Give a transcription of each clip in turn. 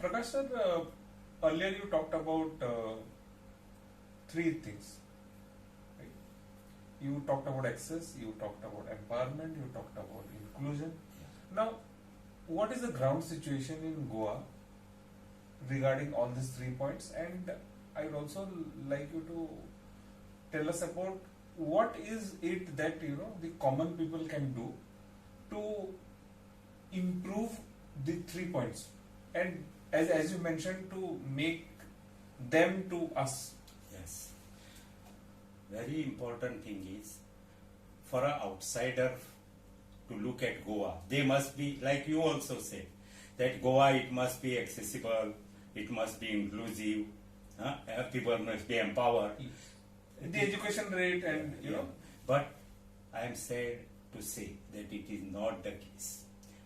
Prakash sir, earlier you talked about three things. Right? You talked about access, you talked about empowerment, you talked about inclusion. Now, what is the ground situation in Goa regarding all these 3 points? And I would also like you to tell us about what is it that the common people can do to improve the 3 points, and as you mentioned, to make them to us. Yes. Very important thing is, for an outsider to look at Goa, they must be, like you also said, that Goa, it must be accessible, it must be inclusive, people must be empowered. The education rate and But I am sad to say that it is not the case.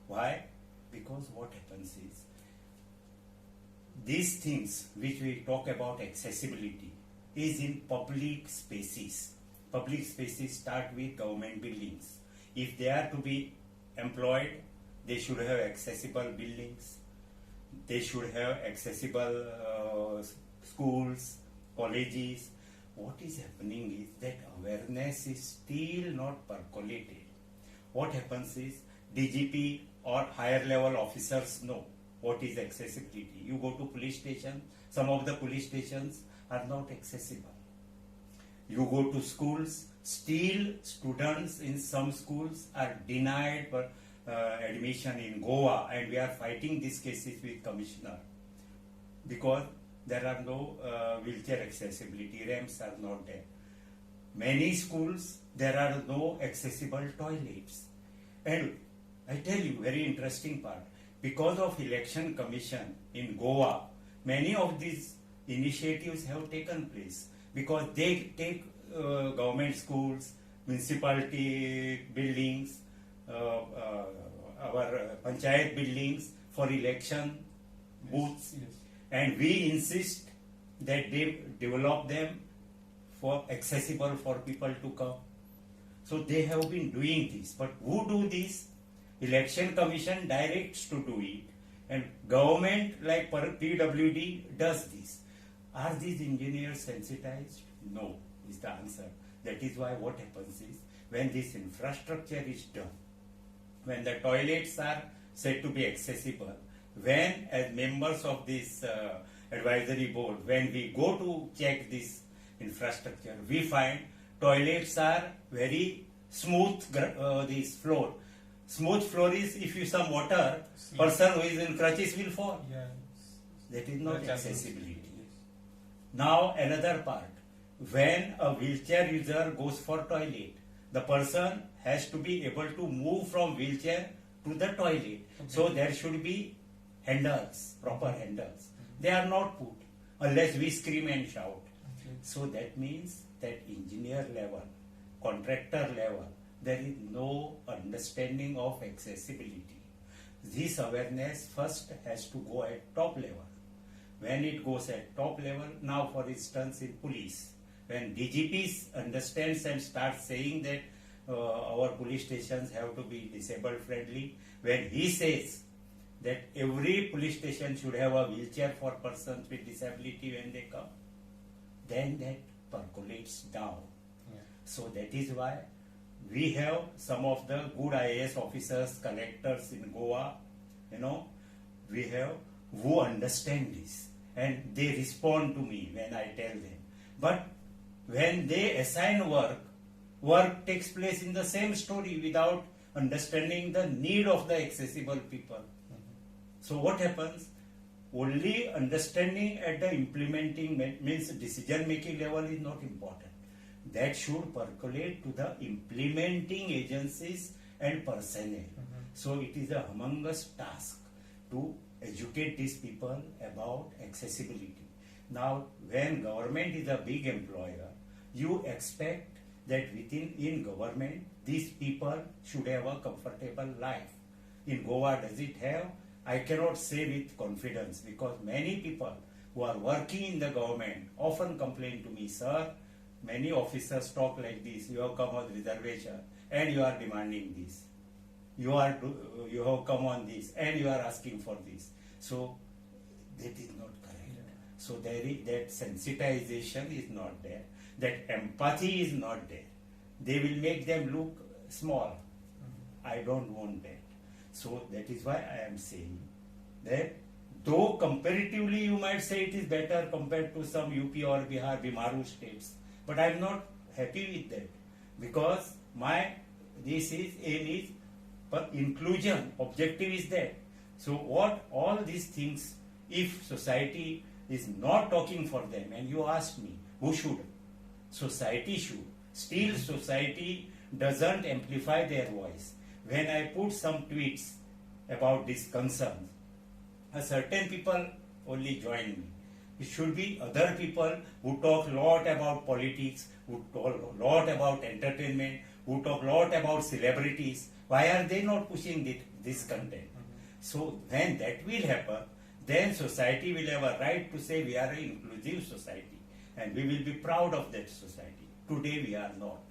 Why? Because what happens is, these things which we talk about accessibility is in public spaces. Public spaces start with government buildings. If they are to be employed, they should have accessible buildings. They should have accessible schools, colleges. What is happening is that awareness is still not percolated. What happens is, DGP or higher level officers know what is accessibility. You go to police station, some of the police stations are not accessible. You go to schools, still students in some schools are denied admission in Goa, and we are fighting these cases with commissioner because there are no wheelchair accessibility, ramps are not there. Many schools, there are no accessible toilets. And I tell you, very interesting part, because of election commission in Goa, many of these initiatives have taken place because they take government schools, municipality buildings, our panchayat buildings for election booths. Yes. And we insist that they develop them for accessible for people to come. So they have been doing this. But who do this? Election Commission directs to do it. And government like PWD does this. Are these engineers sensitized? No, is the answer. That is why what happens is, when this infrastructure is done, when the toilets are said to be accessible, when as members of this advisory board, when we go to check this infrastructure, we find toilets are very smooth, this floor. Smooth floor is, if you some water, person who is in crutches will fall. Yes. That is not That's accessibility. Yes. Now another part, when a wheelchair user goes for toilet, the person has to be able to move from wheelchair to the toilet. Okay. So there should be handles, proper handles. They are not put unless we scream and shout. Okay. So that means that engineer level, contractor level, there is no understanding of accessibility. This awareness first has to go at top level. When it goes at top level, now for instance in police, when DGPs understands and starts saying that our police stations have to be disabled friendly, when he says that every police station should have a wheelchair for persons with disability when they come, then that percolates down. Yeah. So that is why we have some of the good IAS officers, collectors in Goa, we have who understand this and they respond to me when I tell them. But when they assign work takes place in the same story without understanding the need of the accessible people. So what happens? Only understanding at the implementing means decision making level is not important. That should percolate to the implementing agencies and personnel. So it is a humongous task to educate these people about accessibility. Now, when government is a big employer, you expect that in government, these people should have a comfortable life. In Goa, does it have? I cannot say with confidence because many people who are working in the government often complain to me, sir, many officers talk like this, you have come on reservation and you are demanding this. You have come on this and you are asking for this. So That is not correct. So there is that sensitization is not there. That empathy is not there. They will make them look small. I don't want that. So that is why I am saying that though comparatively you might say it is better compared to some UP or Bihar, Bimaru states, but I am not happy with that because my this is aim is but inclusion, objective is that. So what all these things, if society is not talking for them, and you asked me, who should? Society should. Still society doesn't amplify their voice. When I put some tweets about these concerns, a certain people only join me. It should be other people who talk a lot about politics, who talk a lot about entertainment, who talk a lot about celebrities. Why are they not pushing this content? So when that will happen, then society will have a right to say we are an inclusive society and we will be proud of that society. Today we are not.